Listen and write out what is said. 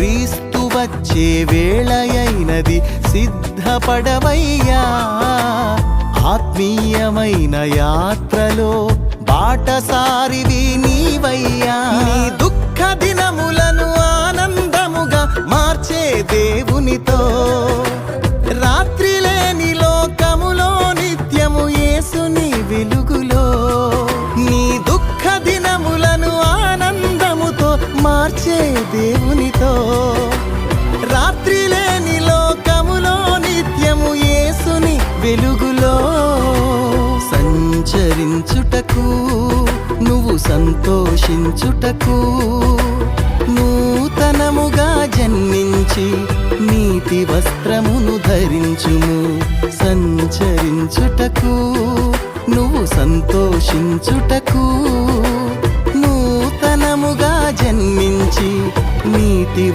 క్రీస్తు వచ్చే వేళయైనది, సిద్ధపడవయ్యా. ఆత్మీయమైన యాత్రలో బాటసారివి నీవయ్యా. నీ దుఃఖ దినములను ఆనందముగా మార్చే దేవునితో, రాత్రి లేని లోకములో నిత్యము యేసుని వెలుగులో. నీ దుఃఖ దినములను ఆనందముతో మార్చే దేవునితో, రాత్రి లేని లోకములో నిత్యము యేసుని వెలుగులో. సంచరించుటకు నువ్వు సంతోషించుటకు, నూతనముగా జన్మించి నీతి వస్త్రమును ధరించుము. సంచరించుటకు నువ్వు సంతోషించుటకు, నూతనముగా జన్మించి నీతి